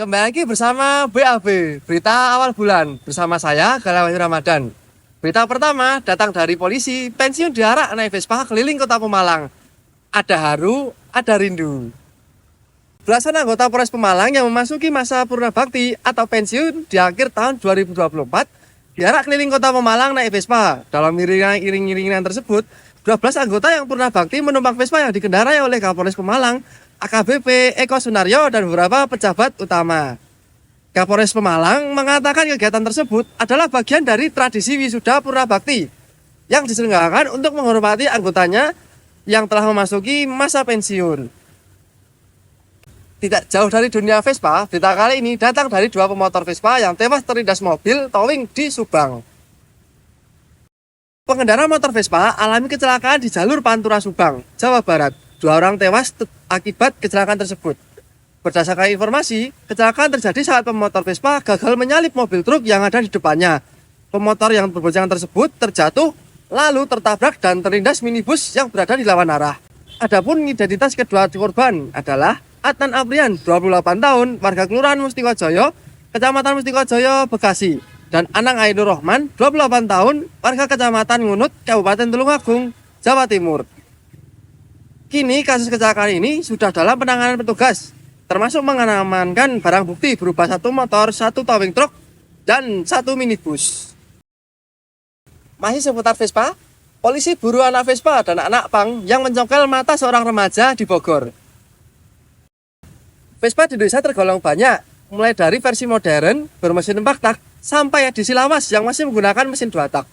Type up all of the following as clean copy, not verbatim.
Kembali lagi bersama BAB, berita awal bulan. Bersama saya, Galawati Ramadan. Berita pertama datang dari polisi, pensiun diarak naik Vespa keliling kota Pemalang. Ada haru, ada rindu. Belasan anggota Polres Pemalang yang memasuki masa purna bakti atau pensiun di akhir tahun 2024 diarak keliling kota Pemalang naik Vespa. Dalam iring-iringan tersebut, 12 anggota yang purna bakti menumpang Vespa yang dikendarai oleh Kapolres Pemalang, AKBP Eko Sunaryo, dan beberapa pejabat utama. Kapolres Pemalang mengatakan kegiatan tersebut adalah bagian dari tradisi wisuda purna bakti yang diselenggarakan untuk menghormati anggotanya yang telah memasuki masa pensiun. Tidak jauh dari dunia Vespa, berita kali ini datang dari dua pemotor Vespa yang tewas terlindas mobil towing di Subang. Pengendara motor Vespa alami kecelakaan di jalur Pantura Subang, Jawa Barat. 2 orang tewas akibat kecelakaan tersebut. Berdasarkan informasi, kecelakaan terjadi saat pemotor Vespa gagal menyalip mobil truk yang ada di depannya. Pemotor yang berboncengan tersebut terjatuh, lalu tertabrak dan terlindas minibus yang berada di lawan arah. Adapun identitas kedua korban adalah Adnan Aprian, 28 tahun, warga Kelurahan Mustikojoyo, Kecamatan Mustikojoyo, Bekasi, dan Anang Ainur Rohman, 28 tahun, warga Kecamatan Ngunut, Kabupaten Tulungagung, Jawa Timur. Kini kasus kecelakaan ini sudah dalam penanganan petugas, termasuk mengamankan barang bukti berupa 1 motor, 1 towing truk, dan 1 minibus. Masih seputar Vespa, polisi buru anak Vespa dan anak pang yang mencongkel mata seorang remaja di Bogor. Vespa di Indonesia tergolong banyak, mulai dari versi modern bermesin 4 tak sampai edisi lawas yang masih menggunakan mesin 2 tak.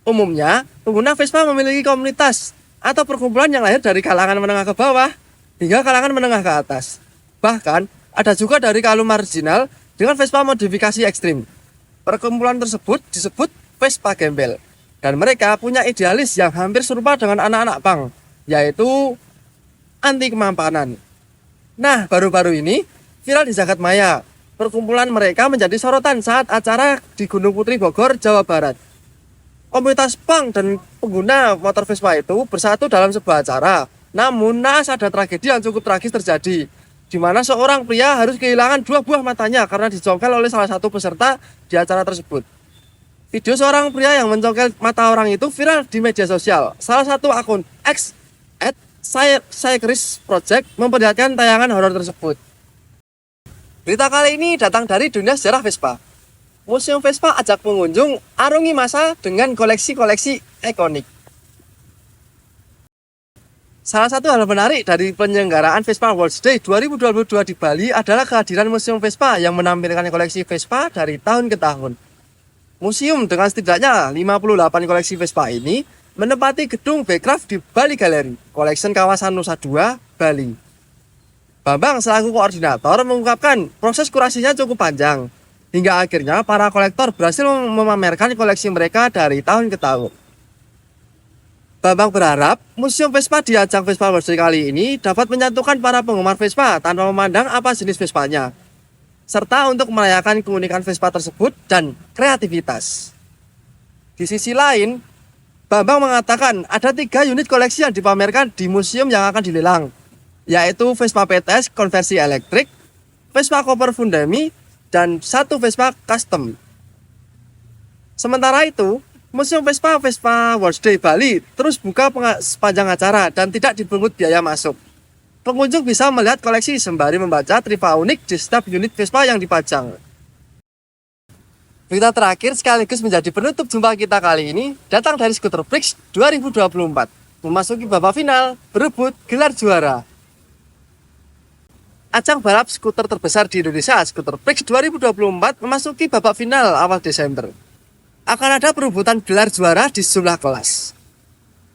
Umumnya, pengguna Vespa memiliki komunitas atau perkumpulan yang lahir dari kalangan menengah ke bawah hingga kalangan menengah ke atas. Bahkan, ada juga dari kaum marginal dengan Vespa modifikasi ekstrim. Perkumpulan tersebut disebut Vespa Gembel, dan mereka punya idealis yang hampir serupa dengan anak-anak pang, yaitu anti kemampanan. Nah, baru-baru ini viral di jagat maya. Perkumpulan mereka menjadi sorotan saat acara di Gunung Putri Bogor, Jawa Barat. Komunitas punk dan pengguna motor Vespa itu bersatu dalam sebuah acara. Namun, naas ada tragedi yang cukup tragis terjadi, di mana seorang pria harus kehilangan 2 buah matanya karena dicongkel oleh salah satu peserta di acara tersebut. Video seorang pria yang mencongkel mata orang itu viral di media sosial. Salah satu akun X @Cycris Project memperlihatkan tayangan horor tersebut. Berita kali ini datang dari dunia sejarah Vespa. Museum Vespa ajak pengunjung arungi masa dengan koleksi-koleksi ikonik. Salah satu hal menarik dari penyelenggaraan Vespa World Day 2022 di Bali adalah kehadiran Museum Vespa yang menampilkan koleksi Vespa dari tahun ke tahun. Museum dengan setidaknya 58 koleksi Vespa ini menempati gedung Bekraf di Bali Gallery, Collection kawasan Nusa Dua, Bali. Bambang selaku koordinator mengungkapkan proses kurasinya cukup panjang, hingga akhirnya para kolektor berhasil memamerkan koleksi mereka dari tahun ke tahun. Bambang berharap Museum Vespa di ajang Vespa World Day kali ini dapat menyatukan para penggemar Vespa tanpa memandang apa jenis Vespanya, serta untuk merayakan keunikan Vespa tersebut dan kreativitas. Di sisi lain, Bambang mengatakan ada 3 unit koleksi yang dipamerkan di museum yang akan dilelang, yaitu Vespa PTS konversi elektrik, Vespa Cooper Fundami, dan 1 Vespa Custom. Sementara itu, Museum Vespa World Day Bali terus buka sepanjang acara dan tidak dipungut biaya masuk. Pengunjung bisa melihat koleksi sembari membaca trivia unik di setiap unit Vespa yang dipajang. Berita terakhir sekaligus menjadi penutup jumpa kita kali ini datang dari Skuter Prix 2024, memasuki babak final berebut gelar juara. Ajang balap skuter terbesar di Indonesia, Skuter Prix 2024, memasuki babak final awal Desember. Akan ada perebutan gelar juara di sejumlah kelas.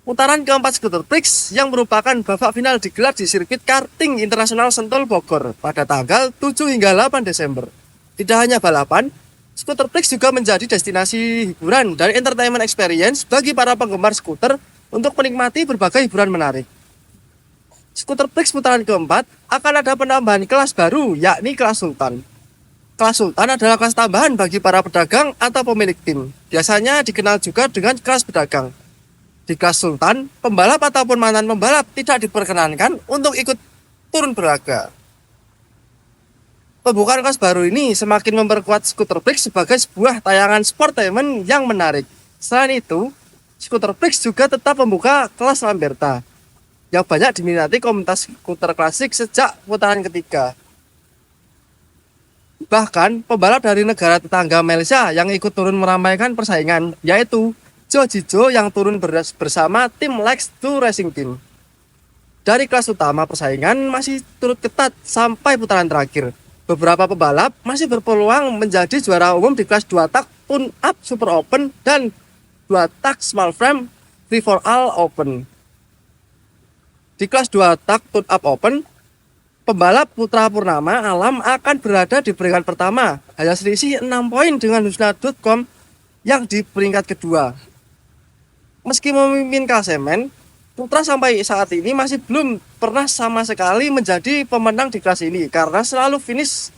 Putaran keempat Skuter Prix yang merupakan babak final digelar di sirkuit karting internasional Sentul Bogor pada tanggal 7 hingga 8 Desember. Tidak hanya balapan, Skuter Prix juga menjadi destinasi hiburan dan entertainment experience bagi para penggemar skuter untuk menikmati berbagai hiburan menarik. Skuter Prix putaran keempat akan ada penambahan kelas baru, yakni kelas Sultan. Kelas Sultan adalah kelas tambahan bagi para pedagang atau pemilik tim. Biasanya dikenal juga dengan kelas pedagang. Di kelas Sultan, pembalap ataupun mantan pembalap tidak diperkenankan untuk ikut turun berlaga. Pembukaan kelas baru ini semakin memperkuat Scooter Bricks sebagai sebuah tayangan sportainment yang menarik. Selain itu, Scooter Bricks juga tetap membuka kelas Lamberta yang banyak diminati komunitas skuter klasik sejak putaran ketiga. Bahkan, pembalap dari negara tetangga Malaysia yang ikut turun meramaikan persaingan, yaitu Jo Jijo yang turun bersama tim Lex 2 Racing Team. Dari kelas utama persaingan masih turut ketat sampai putaran terakhir. Beberapa pebalap masih berpeluang menjadi juara umum di kelas 2 tak Tune Up Super Open dan 2 tak Small Frame Free for All Open. Di kelas 2 tak Tune Up Open, pembalap Putra Purnama Alam akan berada di peringkat pertama, hanya selisih 6 poin dengan Husna.com yang di peringkat kedua. Meski memimpin klasemen, Putra sampai saat ini masih belum pernah sama sekali menjadi pemenang di kelas ini karena selalu finish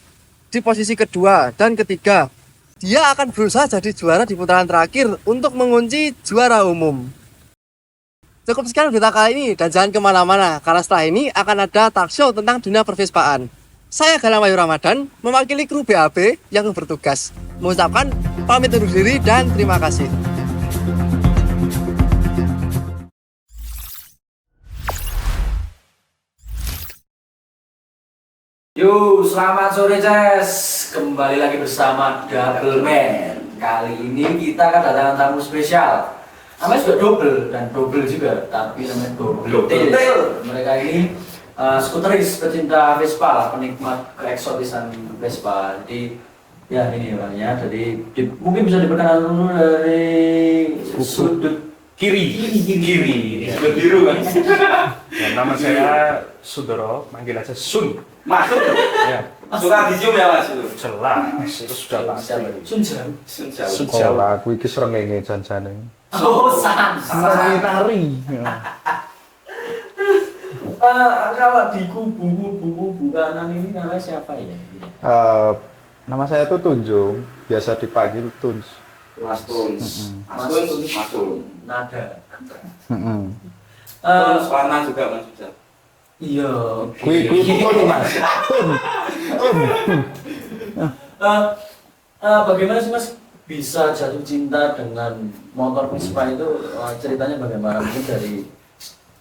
di posisi kedua dan ketiga. Dia akan berusaha jadi juara di putaran terakhir untuk mengunci juara umum. Cukup sekian berita kali ini dan jangan kemana-mana karena setelah ini akan ada talk show tentang dunia pervespaan. Saya Galang Wahyu Ramadan, mewakili kru BAB yang bertugas, mengucapkan pamit undur diri dan terima kasih. Yo, selamat sore Ces. Kembali lagi bersama Double Man. Kali ini kita kedatangan tamu spesial. Namanya juga double juga, tapi namanya double tail. Mereka ini skuteris pecinta Vespa, penikmat keeksotisan Vespa. Jadi ya ini orangnya. Jadi mungkin bisa diperkenalkan dulu dari sudut kiri. sudut biru kan. Ya, nama saya Sudoro, manggil aja Sun. Masuk, Ya, suka dicium ya mas? jelas itu sudah pasti. Sunjang. Sejauh Sekolah aku iki srengenge jancane. Oh, san. Nari. Kalau di kubu kanan ini namanya siapa ya? Nama saya tuh Tunjung, biasa dipanggil Tuns. Mas Tuns. Mas Tuns. Nada. Tuns warna juga mas bisa. Iya. Kui Tun Mas. Tun. Bagaimana sih mas bisa jatuh cinta dengan motor Vespa itu? Ceritanya bagaimana? Mungkin dari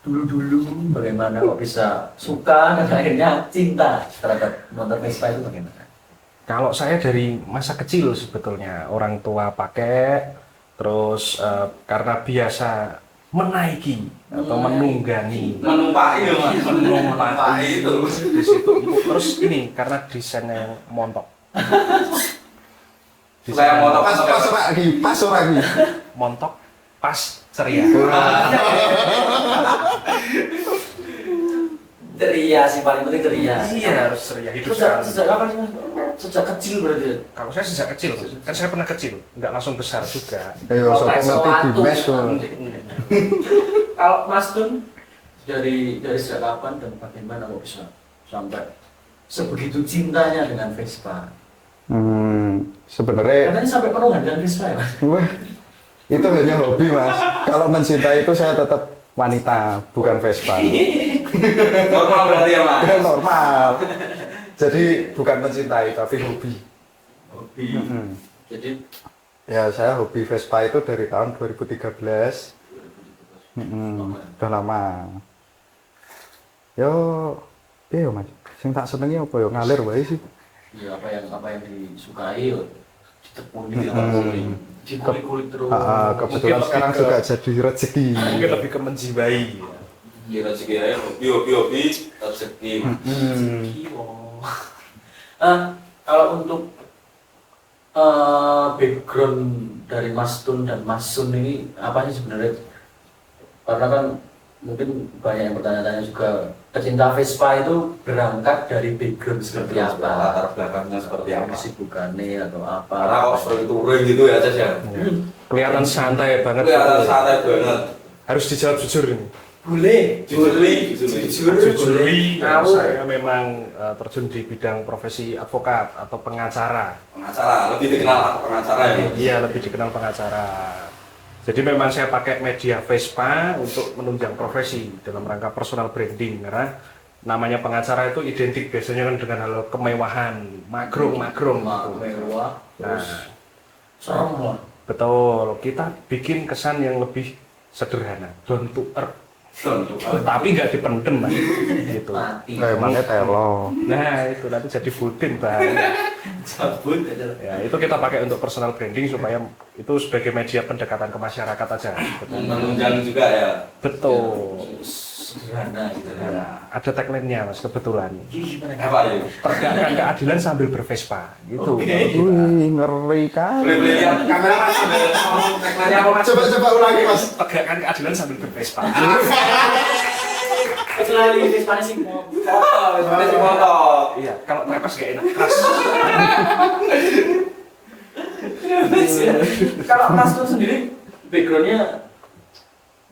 dulu bagaimana kok bisa suka dan akhirnya cinta terhadap motor Vespa itu bagaimana? Kalau saya dari masa kecil sebetulnya orang tua pakai, terus karena biasa menaiki atau menunggangi, Menumpaki ya mas. Menumpaki itu. di situ. Terus ini karena desainnya yang montok. Supaya motor Pas ora iki. Montok pas ceria. Ceria sih paling penting ceria. Iya, harus ceria hidup Sejak sekali. kapan sih mas? Sejak kecil berarti. Kalau saya sejak kecil, kan saya pernah kecil, nggak langsung besar juga. Ayo sapa ngerti Dimes kok. Kalau Mas Tun dari sejak kapan dan bagaimana kok bisa sampai sebegitu cintanya dengan Vespa? Sebenarnya Katanya sampai penuhan dengan Vespa ya Mas? wah, itu hanya hobi Mas. Kalau mencintai itu saya tetap wanita, bukan Vespa. Normal berarti ya mas. Normal. Jadi bukan mencintai tapi hobi. Hobi. Jadi Ya saya hobi Vespa itu dari tahun 2013. Udah lama. Yo, piye yo Mas? Sing tak senengi apa yo ngalir wae sih. ya apa yang disukai ditekuni, dikulik-kulik terus. Kebetulan Mungkin sekarang lebih ke- juga jadi rezeki. Mungkin lebih ke menjiwai. Iya rezeki aja hobi rezeki. Kalau untuk background dari Mas Tun dan Mas Sun ini apa sih sebenarnya? Karena kan mungkin banyak yang bertanya-tanya juga, pecinta Vespa itu berangkat dari background seperti apa? Latar belakangnya seperti apa? Kesibukannya atau apa? Karena kok seperti touring gitu ya Ces ya. Kelihatan santai banget. Kelihatan gitu. santai banget. Harus dijawab jujur ini. Boleh, Jujur. Kalau saya memang terjun di bidang profesi advokat atau pengacara. Pengacara, lebih dikenal pengacara ya. Iya, lebih dikenal pengacara. Jadi memang saya pakai media Vespa untuk menunjang profesi dalam rangka personal branding karena namanya pengacara itu identik biasanya kan dengan hal kemewahan, magrung gitu. Mewah, Nah, terus serem lah. betul. Kita bikin kesan yang lebih sederhana, down to earth. Tapi nggak dipendem, Mas. Gitu. Mati. Emangnya telo. Nah, itu nanti jadi budin, Bang. Cabut aja. Ya, itu kita pakai untuk personal branding supaya itu sebagai media pendekatan ke masyarakat aja. Menunjang juga ya. Betul. Sederhana gitu. Nah, ada tagline-nya, Mas, kebetulan. Apa ya? Tegakkan keadilan sambil bervespa. Gitu. Oke. Wih, ngeri kan. Boleh lihat kamera Mas. Ngomong tagline-nya apa Mas? Coba ulangi Mas. Tegakkan keadilan sambil bervespa. Kecuali Vespa sih mau Foto, sebenarnya si foto. Iya, kalau trapas gak enak keras. Kalau Mas tuh sendiri backgroundnya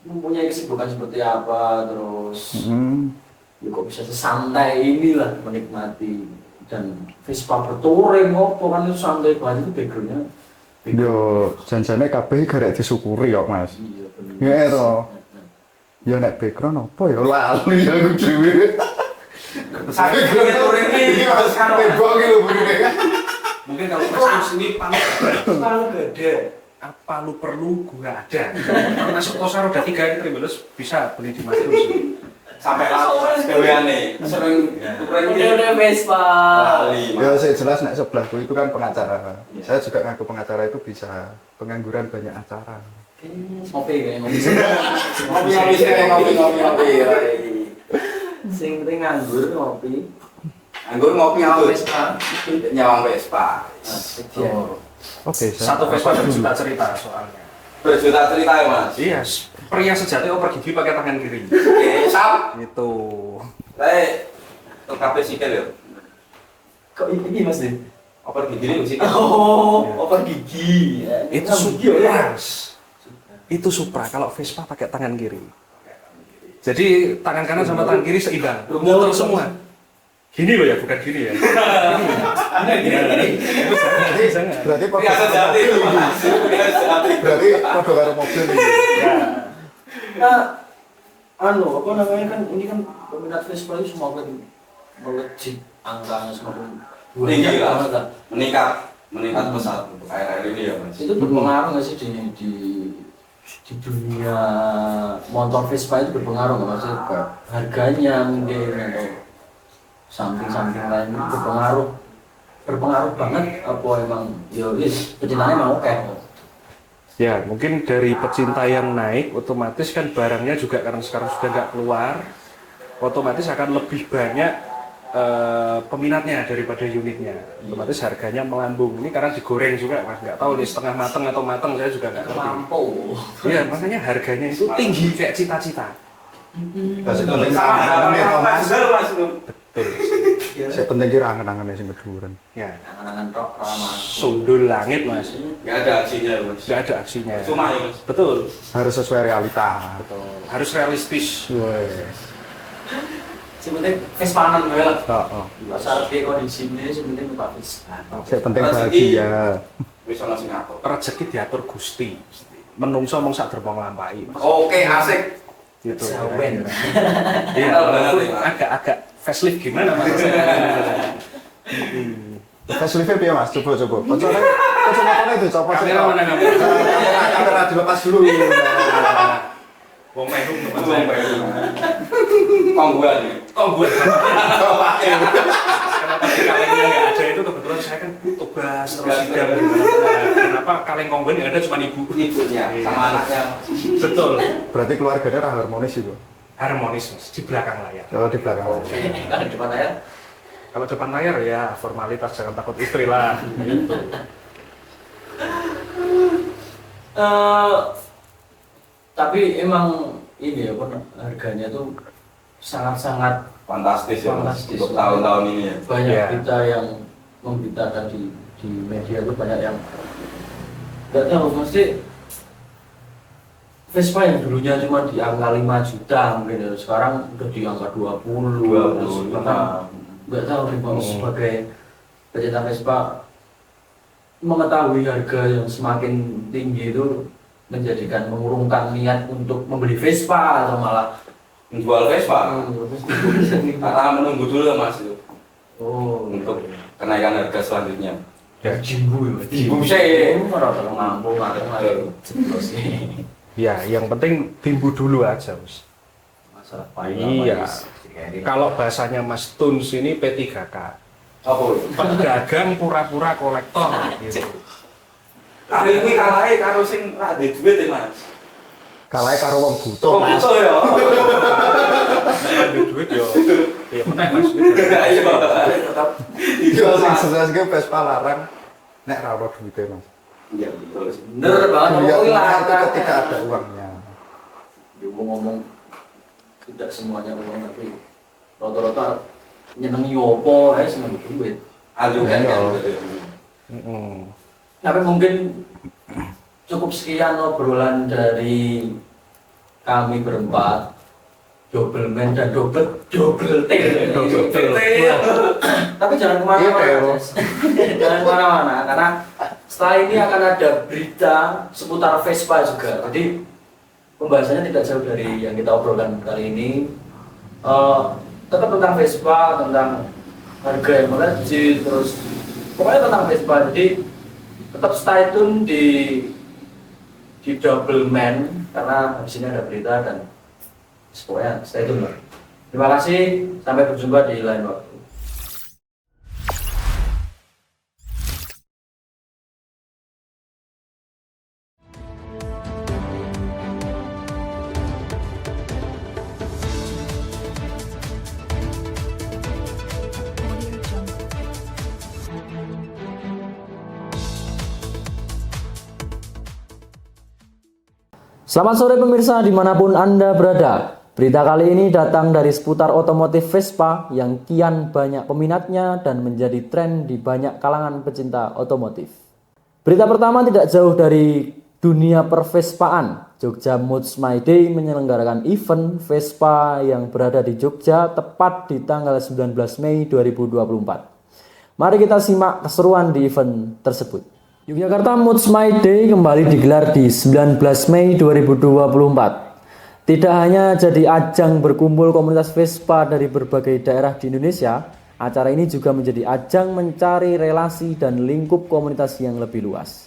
mempunyai kesibukan seperti apa, terus ya kok bisa sesantai inilah menikmati dan Vespa bertouring ngopo kan itu santai banget itu backgroundnya. Yo, janjane kabeh garek disyukuri kok Mas. Iya bener. Iya toh. Ya nek background apa ya lali aku dhewe. Tapi kalau touring ini Mas kan Bebok iki lho bunine. Mungkin kalau Mas ini Kalau gak ada. apa lu perlu gua ada. Kalau masuk Tosar udah 3 ini terus bisa beli di Mas Terus. sampai lah gaweane. Sering touring Udah Vespa. lali. Ya saya jelas nek sebelahku itu kan pengacara. Saya juga ngaku pengacara itu bisa pengangguran banyak acara. Ngopi kayak ngopi. Ngopi. Sing penting nganggur ngopi. Anggur ngopi Nyawang itu. Vespa. Nyawang Vespa. Oke, Satu Vespa berjuta cerita soalnya. Berjuta cerita ya Mas. Iya, pria sejati oper gigi pakai tangan kiri. Oke, sap. Gitu. Untuk kabeh sikil ya. Kok ini Mas deh? Oper gigi ini sikil. Oh, oper gigi. Itu gigi Supra. Itu Supra kalau Vespa pakai tangan kiri. Jadi tangan kanan sama tangan kiri seimbang, muter semua. Gini loh ya, bukan gini ya. berarti Biasa jati itu Mas. Biasa jati. berarti padha karo mobil iki. Ya. Nah, apa namanya kan ini kan peminat Vespa itu semakin melejit angkanya semakin Tinggi lah. banget lah. Meningkat pesat untuk akhir-akhir ini ya Mas. Itu berpengaruh nggak sih di dunia motor Vespa itu berpengaruh nggak maksudnya ke harganya mungkin atau samping lain itu berpengaruh banget apa emang ya wis pecintaannya emang oke. Ya, mungkin dari pecinta yang naik, otomatis kan barangnya juga karena sekarang sudah nggak keluar, otomatis akan lebih banyak peminatnya daripada unitnya. Otomatis harganya melambung. Ini karena digoreng juga, Mas. Nggak tahu nih setengah mateng atau mateng, saya juga nggak ngerti. Mampu. Iya, makanya harganya itu tinggi kayak cita-cita. Kasih penting Sama angan-angan ya Mas. Mas. Mas. Betul. Saya penting kira angan-angan sing keduren. Ya, Angan-angan tok ramah. sundul langit, Mas. Enggak ada aksinya Mas. Nggak ada aksinya. Cuma ya Mas. Betul. Harus sesuai realita. Betul. Harus realistis. Sebenarnya Vespa-an gue lah. Heeh. Saat dia kondisi ini sebenarnya Pak Vespa. Saya penting bahagia. Bisa langsung ngatur. Rezeki diatur Gusti. Menungso mong sak dermong lampahi. Oke, asik. Gitu. Sawen. Iya, Benar, walaupun benar. agak-agak facelift gimana Mas? Facelift piye Mas? Coba. Kocone itu copot sih. Kamera mana kamera? Kamera dilepas dulu. Wong mehung teman Wong saya. mehung. Kongguan. Oh gue. Kenapa kalengnya nggak ada itu kebetulan saya kan tubas terus sidang. Kenapa kaleng kongguan yang ada cuma ibu? Ibunya sama anaknya. Betul. Berarti keluarganya ra harmonis itu. Harmonis Mas di belakang layar. Oh, di belakang. Kan di depan ya. Kalau depan layar ya formalitas jangan takut istri lah. Gitu. Tapi emang ini ya harganya tuh sangat-sangat Fantastis ya Mas. Fantastis. Untuk tahun-tahun ini ya. banyak Iya. berita yang memberitakan di media itu banyak yang nggak tahu mesti Vespa yang dulunya cuma di angka 5 juta mungkin ya, sekarang udah di angka 20, 20, terus bahkan nggak tahu nih Bang, sebagai pecinta Vespa mengetahui harga yang semakin tinggi itu menjadikan mengurungkan niat untuk membeli Vespa atau malah Menjual Vespa. Karena menunggu dulu ya Mas itu Oh, untuk kenaikan harga selanjutnya. Ya, jimbu. Jimbu sih. Ora tau mampu ngaruh jeblos sih. ya, yang penting timbu dulu aja, Mas. Masalah Iya. Kalau bahasanya Mas Tuns ini P3K. Apa? Pedagang pura-pura kolektor gitu. Tapi kuwi kalahe karo sing ra duwe duit ya Mas. Kalahnya karo wong buta. Oh gitu ya. Ada duit yo. Ya meneh Mas. Iya. Tetap Iya, itu sing Mas. jelas ki Vespa larang nek ra ono duite, Mas. Iya betul. Bener banget Dunia ngomongin lah. itu ketika ada uangnya. Dia ngomong tidak semuanya uang tapi rata-rata nyenengi opo seneng duit. Aduh kan. Mm-mm. Tapi mungkin cukup sekian obrolan dari kami berempat, double man dan double tail. Double tail. Tapi jangan kemana-mana, Iya, Jess. Jangan kemana-mana karena setelah ini akan ada berita seputar Vespa juga. Jadi pembahasannya tidak jauh dari yang kita obrolkan kali ini. Tetap tentang Vespa, tentang harga yang melejit, terus pokoknya tentang Vespa. Jadi tetap stay tune di Double Man karena habis ini ada berita dan pokoknya stay tune lah. Terima kasih, sampai berjumpa di lain waktu. Selamat sore pemirsa dimanapun Anda berada. Berita kali ini datang dari seputar otomotif Vespa yang kian banyak peminatnya dan menjadi tren di banyak kalangan pecinta otomotif. Berita pertama tidak jauh dari dunia pervespaan. Jogja Mods My Day menyelenggarakan event Vespa yang berada di Jogja tepat di tanggal 19 Mei 2024. Mari kita simak keseruan di event tersebut. Yogyakarta Mods My Day kembali digelar di 19 Mei 2024. Tidak hanya jadi ajang berkumpul komunitas Vespa dari berbagai daerah di Indonesia, acara ini juga menjadi ajang mencari relasi dan lingkup komunitas yang lebih luas.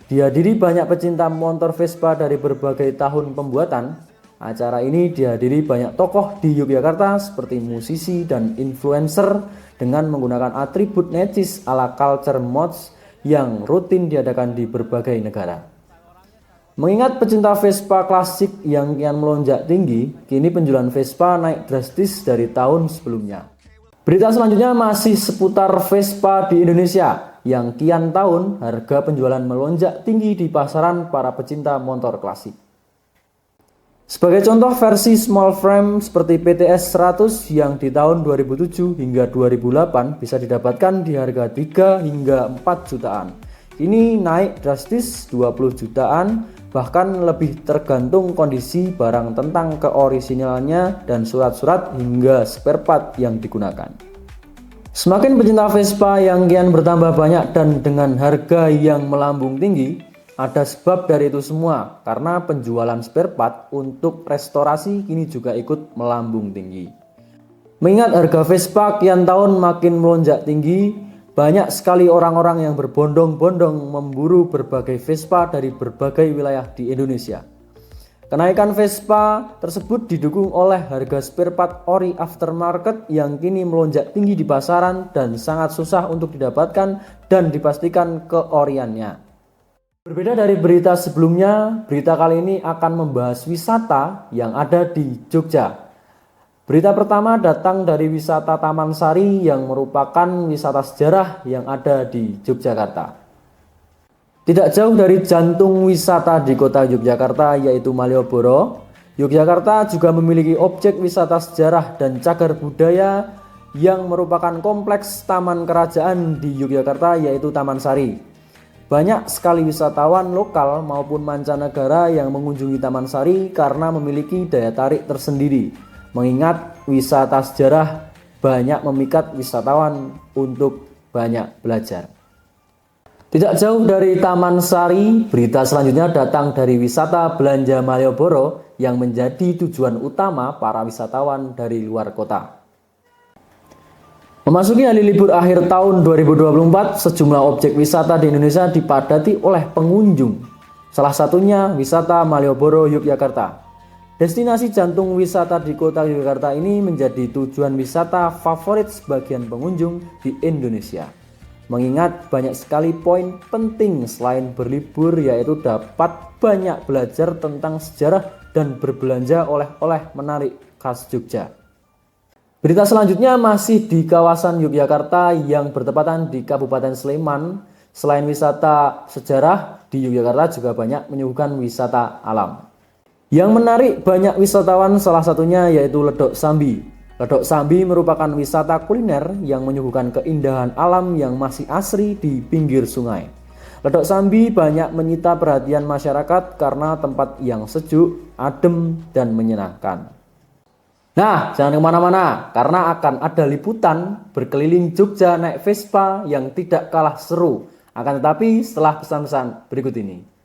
Dihadiri banyak pecinta motor Vespa dari berbagai tahun pembuatan. Acara ini dihadiri banyak tokoh di Yogyakarta seperti musisi dan influencer dengan menggunakan atribut necis ala culture mods yang rutin diadakan di berbagai negara. Mengingat pecinta Vespa klasik yang kian melonjak tinggi, kini penjualan Vespa naik drastis dari tahun sebelumnya. Berita selanjutnya masih seputar Vespa di Indonesia, yang kian tahun harga penjualan melonjak tinggi di pasaran para pecinta motor klasik. Sebagai contoh, versi small frame seperti PTS 100 yang di tahun 2007 hingga 2008 bisa didapatkan di harga 3 hingga 4 jutaan. Ini naik drastis 20 jutaan, bahkan lebih tergantung kondisi barang tentang keorisinalnya dan surat-surat hingga spare part yang digunakan. Semakin pecinta Vespa yang kian bertambah banyak dan dengan harga yang melambung tinggi, ada sebab dari itu semua, karena penjualan spare part untuk restorasi kini juga ikut melambung tinggi. Mengingat harga Vespa kian tahun makin melonjak tinggi, banyak sekali orang-orang yang berbondong-bondong memburu berbagai Vespa dari berbagai wilayah di Indonesia. Kenaikan Vespa tersebut didukung oleh harga spare part ori aftermarket yang kini melonjak tinggi di pasaran dan sangat susah untuk didapatkan dan dipastikan keoriannya. Berbeda dari berita sebelumnya, berita kali ini akan membahas wisata yang ada di Jogja. Berita pertama datang dari wisata Taman Sari yang merupakan wisata sejarah yang ada di Yogyakarta. Tidak jauh dari jantung wisata di kota Yogyakarta yaitu Malioboro, Yogyakarta juga memiliki objek wisata sejarah dan cagar budaya yang merupakan kompleks taman kerajaan di Yogyakarta yaitu Taman Sari. Banyak sekali wisatawan lokal maupun mancanegara yang mengunjungi Taman Sari karena memiliki daya tarik tersendiri. Mengingat wisata sejarah banyak memikat wisatawan untuk banyak belajar. Tidak jauh dari Taman Sari, berita selanjutnya datang dari wisata belanja Malioboro yang menjadi tujuan utama para wisatawan dari luar kota. Memasuki hari libur akhir tahun 2024, sejumlah objek wisata di Indonesia dipadati oleh pengunjung. Salah satunya wisata Malioboro, Yogyakarta. Destinasi jantung wisata di kota Yogyakarta ini menjadi tujuan wisata favorit sebagian pengunjung di Indonesia. Mengingat banyak sekali poin penting selain berlibur, yaitu dapat banyak belajar tentang sejarah dan berbelanja oleh-oleh menarik khas Jogja. Berita selanjutnya masih di kawasan Yogyakarta yang bertepatan di Kabupaten Sleman. Selain wisata sejarah, di Yogyakarta juga banyak menyuguhkan wisata alam. Yang menarik banyak wisatawan salah satunya yaitu Ledok Sambi. Ledok Sambi merupakan wisata kuliner yang menyuguhkan keindahan alam yang masih asri di pinggir sungai. Ledok Sambi banyak menyita perhatian masyarakat karena tempat yang sejuk, adem, dan menyenangkan. Nah, jangan kemana-mana karena akan ada liputan berkeliling Jogja naik Vespa yang tidak kalah seru. Akan tetapi setelah pesan-pesan berikut ini.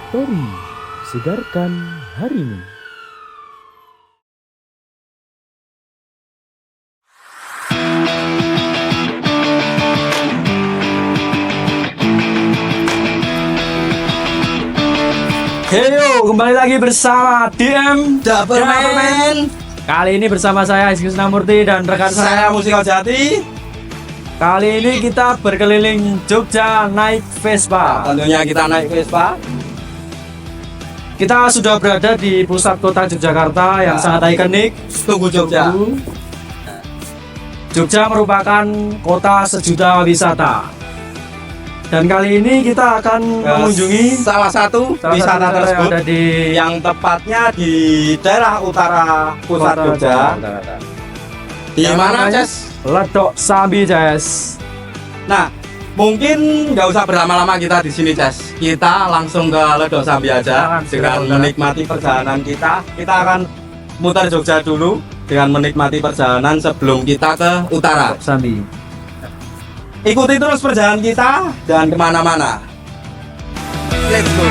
Tori, segarkan harimu. Heyo, kembali lagi bersama DM Doubleman. Kali ini bersama saya Rizky Krisnamurti dan rekan saya Musikal Jati. Kali ini kita berkeliling Jogja naik Vespa. Tentunya kita naik Vespa. Kita sudah berada di pusat kota Yogyakarta yang sangat ikonik. Tunggu Jogja. Jogja merupakan kota sejuta wisata. Dan kali ini kita akan mengunjungi salah satu wisata tersebut yang tepatnya di daerah utara pusat Jogja. Di mana, Ces? Ledok Sambi, Ces. Nah, mungkin nggak usah berlama-lama kita di sini, Ces. Kita langsung ke Ledok Sambi aja dengan menikmati perjalanan kita. Kita akan muter Jogja dulu dengan menikmati perjalanan sebelum kita ke utara. Sambi. Ikuti terus perjalanan kita dan kemana-mana. Let's go.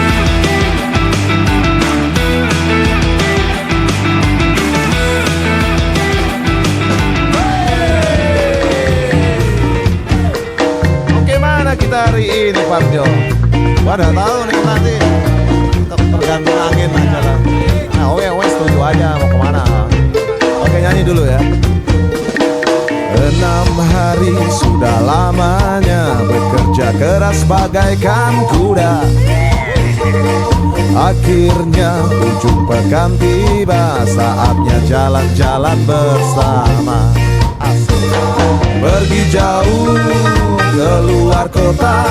Oke, mana kita hari ini, Parjo? Wadah tahu nih nanti tergantung angin aja lah. Nah, oke, setuju aja mau kemana. Oke, nyanyi dulu ya. 6 hari sudah lamanya bekerja keras bagaikan kuda. Akhirnya ujung pekan tiba, saatnya jalan-jalan bersama. Pergi jauh keluar kota,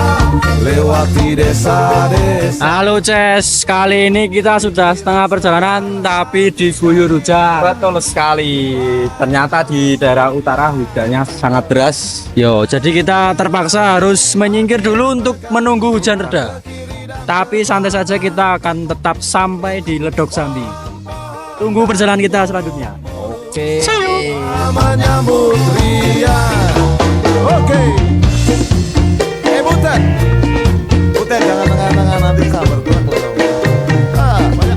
lewati desa-desa. Halo Ces, kali ini kita sudah setengah perjalanan tapi diguyur hujan. Betul sekali. Ternyata di daerah utara hujannya sangat deras. Yo, jadi kita terpaksa harus menyingkir dulu untuk menunggu hujan reda. Tapi santai saja, kita akan tetap sampai di Ledok Sambi. Tunggu perjalanan kita selanjutnya. Oke. Menyambut Ria. Oke. Butet jangan tengah-tengah nanti sabar tuh. Banyak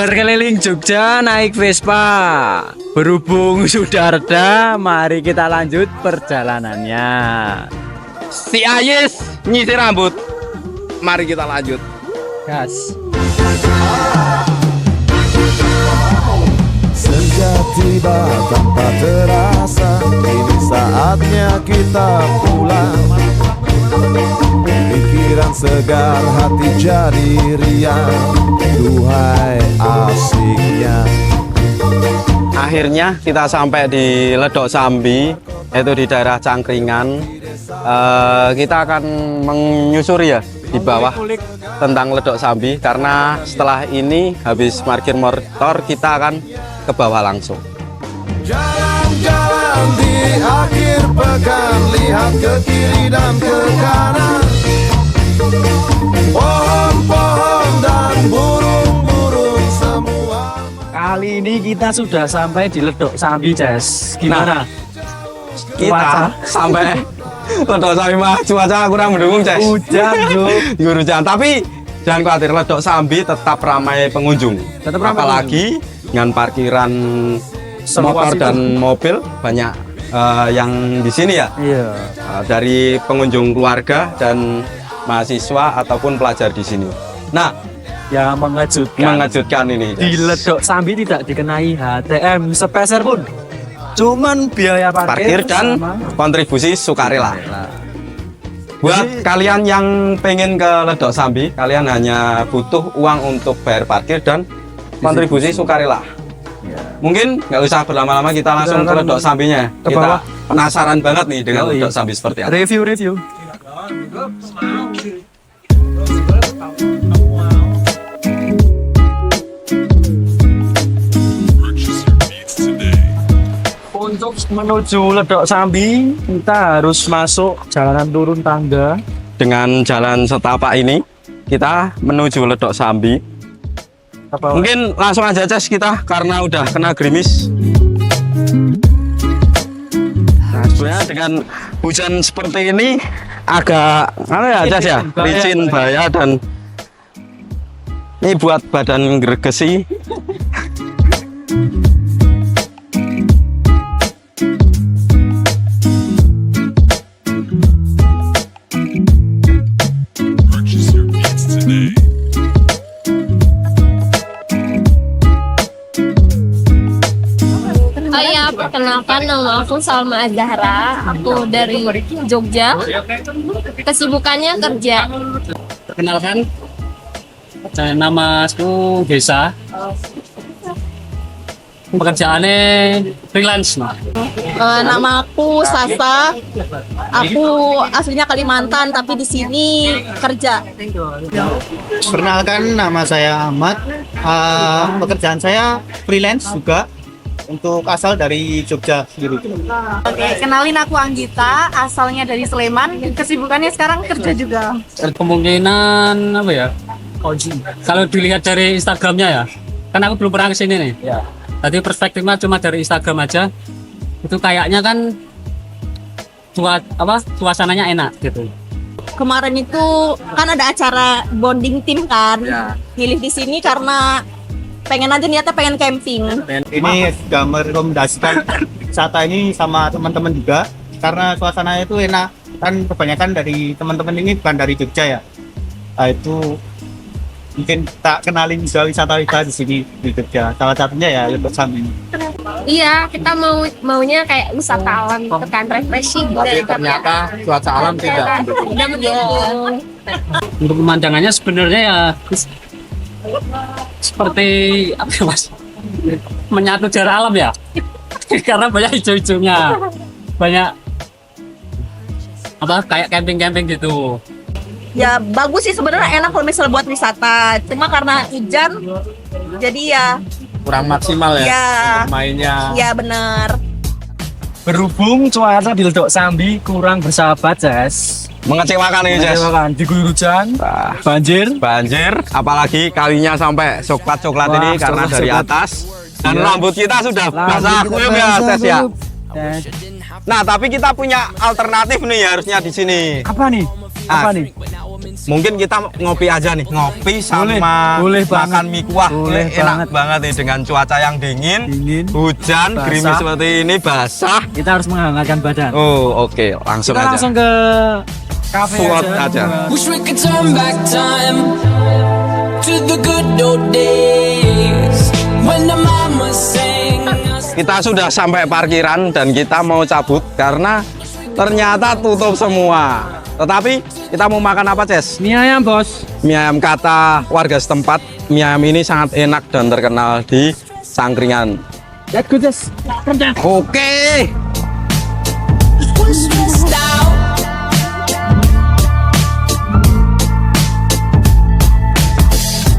Berkeliling Jogja naik Vespa. Berhubung sudah reda, mari kita lanjut perjalanannya. Si Ayis nyisir rambut. Mari kita lanjut. Gas. Senja tiba tanpa terasa, kini saatnya kita pulang. Pikiran segar, hati jadi riang. Duhai asiknya. Akhirnya kita sampai di Ledok Sambi, yaitu di daerah Cangkringan. Kita akan menyusuri ya di bawah tentang Ledok Sambi, karena setelah ini habis parkir motor kita akan ke bawah langsung. Jalan-jalan di akhir pekan, lihat ke kiri dan ke kanan. Pohon-pohon dan burung-burung semua. Kali ini kita sudah sampai di Ledok Sambi, Jas. Gimana? Kita sampai Ledok Sambi mah cuaca kurang mendukung, Ces. Hujan, Bro. Hujan, tapi jangan khawatir, Ledok Sambi tetap ramai pengunjung. Tetap ramai Apalagi dengan parkiran motor dan mobil banyak yang di sini ya. Iya. Dari pengunjung keluarga dan mahasiswa ataupun pelajar di sini. Nah, Yang mengejutkan ini. di Ledok Sambi tidak dikenai HTM sepeser pun. Cuman biaya Parkir dan sama kontribusi sukarela. Buat kalian yang pengen ke Ledok Sambi, kalian hanya butuh uang untuk bayar parkir dan kontribusi sukarela. Mungkin nggak usah berlama-lama, kita langsung ke Ledok Sambinya. ke Kita bawah. penasaran banget nih dengan Yoi. Ledok Sambi seperti apa. review. Untuk menuju Ledok Sambi, kita harus masuk jalanan turun tangga. Dengan jalan setapak ini, kita menuju Ledok Sambi. Mungkin langsung aja, Ces, kita karena udah kena gerimis. Nah, sebenarnya dengan hujan seperti ini agak ya, Ces ya, licin, bahaya, dan ini buat badan gregesi. Oh iya, perkenalkan nama aku Salma Azahra. Aku dari Jogja. Kesibukannya kerja. Perkenalkan, nama aku Desa. Pekerjaannya freelance, nah. Nama aku Sasa. Aku aslinya Kalimantan, tapi di sini kerja. Perkenalkan, nama saya Ahmad. Pekerjaan saya freelance juga, untuk asal dari Jogja sendiri. Oke, kenalin aku Anggita, asalnya dari Sleman. Kesibukannya sekarang kerja juga. Kemungkinan apa ya? Kalau dilihat dari Instagramnya ya, kan aku belum pernah kesini nih. Ya. Tadi perspektifnya cuma dari Instagram aja. Itu kayaknya kan suasananya enak gitu. Kemarin itu kan ada acara bonding tim kan. Milih di sini karena pengen aja niatnya pengen camping. Ini sudah merekomendasikan wisata ini sama teman-teman juga, karena suasananya itu enak. Kan kebanyakan dari teman-teman ini bukan dari Jogja ya. Nah, itu mungkin tak kenalin juga wisata-wisata di sini di Jogja. Salah satunya ya Ledok Sambi. Iya, kita maunya kayak wisata alam gitu kan, refreshing. Tapi ternyata cuaca alam tidak. Udah mendukung. Untuk pemandangannya sebenarnya ya seperti apa ya, Mas? Menyatu jarak alam ya. Karena banyak hijau-hijaunya. Banyak kayak camping-camping gitu. Ya bagus sih sebenarnya, enak kalau misalnya buat wisata. Cuma karena hujan, jadi ya Kurang maksimal ya, ya, untuk mainnya. ya benar. Berhubung cuaca di Ledok Sambi kurang bersahabat, Jas. Mengecewakan ini, Ces. Diguyur hujan, banjir. Apalagi kalinya sampai coklat-coklat ini karena dari atas. Dan rambut kita sudah basah kuyup ya, Ces ya. Nah, tapi kita punya alternatif nih harusnya di sini. Apa nih? Apa nih? Mungkin kita ngopi aja nih, ngopi sama boleh makan mie kuah. Boleh Enak banget nih dengan cuaca yang dingin, hujan, basah. gerimis seperti ini, basah. Kita harus menghangatkan badan. Oh, oke, langsung Kita aja. langsung ke kafe Suap aja. Wish we could turn back time to the good old days when the mama sang us. Kita sudah sampai parkiran dan kita mau cabut karena ternyata tutup semua. Tetapi kita mau makan apa, Ces? mie ayam, Bos. Mie ayam kata warga setempat. Mie ayam ini sangat enak dan terkenal di Sangkringan. Let's go, Jess. Oke. Stressed out.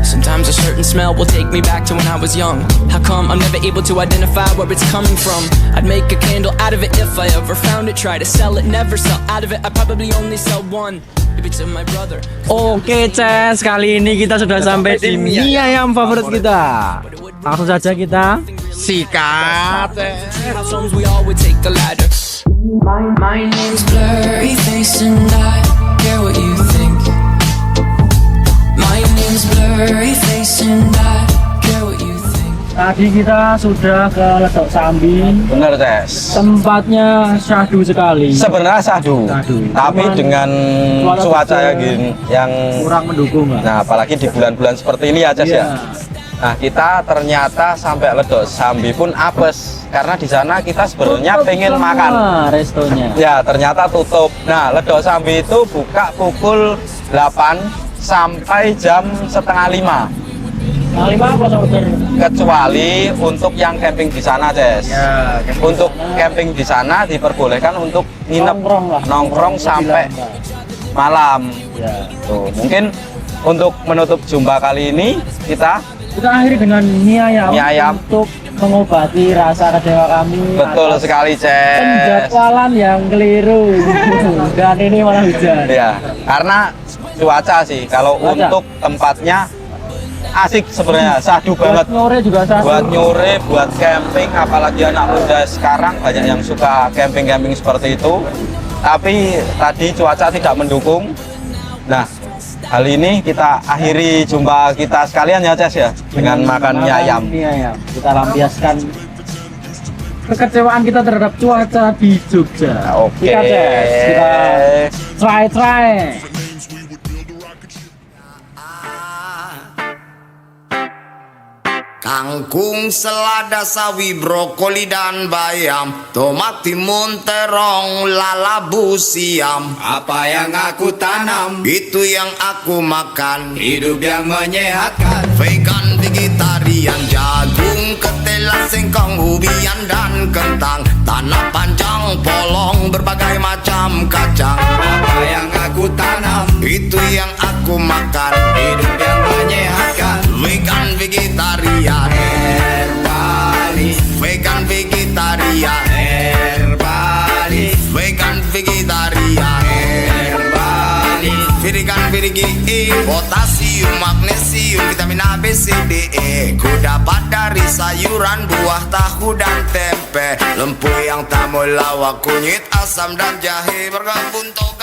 Sometimes a certain smell will take me back to when I was young. How come I'm never able to identify where it's coming from? I'd make a candle out of it if I ever found it. Try to sell it, never sell out of it. I probably only sell one. Maybe to my brother. Oke, Ces. Kali ini kita sudah sampai di mie ayam favorit kita. Langsung saja kita sikat. House homes, we all would take the ladder. My name's Blurry Face and I care what you think. My name's Blurry Face and I care what you think. Tadi kita sudah ke Ledok Sambi. Benar, Ces. Tempatnya syahdu sekali. Sebenarnya sadu, tapi Cuman dengan cuaca yang kurang mendukung lah. nah, apalagi di bulan-bulan seperti ini ya, Ces ya. Nah, kita ternyata sampai Ledok Sambi pun apes karena di sana kita sebenarnya pengen makan. Restonya. Ya, ternyata tutup. Nah, Ledok Sambi itu buka pukul 8 sampai jam setengah 5. Kecuali untuk yang camping di sana, Ces. Ya, untuk camping di sana diperbolehkan untuk nginep nongkrong sampai malam. Ya. Tuh, mungkin untuk menutup jumpa kali ini kita akhiri dengan mie ayam, untuk mengobati rasa kecewa kami. betul sekali, Ces. Penjadwalan yang keliru. Dan ini malah hujan. Ya, karena cuaca sih. Kalau untuk tempatnya asik sebenarnya, sadu banget. Nyore juga sadu. Buat nyore, buat camping, apalagi anak muda sekarang banyak yang suka camping-camping seperti itu. Tapi tadi cuaca tidak mendukung. Nah, hal ini kita akhiri jumpa kita sekalian ya, Ces ya, dengan makan mie ayam. Mie ayam. Kita lampiaskan kekecewaan kita terhadap cuaca di Jogja. Oke. Kita Ces, kita try. Kangkung, selada, sawi, brokoli dan bayam, tomat, timun, terong, lalabu, siam. Apa yang aku tanam, itu yang aku makan. Hidup yang menyehatkan. Vegan, vegetarian, jagung, ketela, singkong, ubian dan kentang. Tanah panjang, polong, berbagai macam kacang. Apa yang aku tanam, itu yang aku makan. Hidup yang menyehatkan. Vegan, vegetarian, herbali. Vegan, vegetarian, herbali. Vegan, vegetarian, herbali. Vegan, vegetarian, potasium, magnesium, vitamin A, B, C, D, E. Ku dapat dari sayuran, buah, tahu dan tempe. Lempu yang tak melawak, kunyit, asam dan jahe. Berkebun toga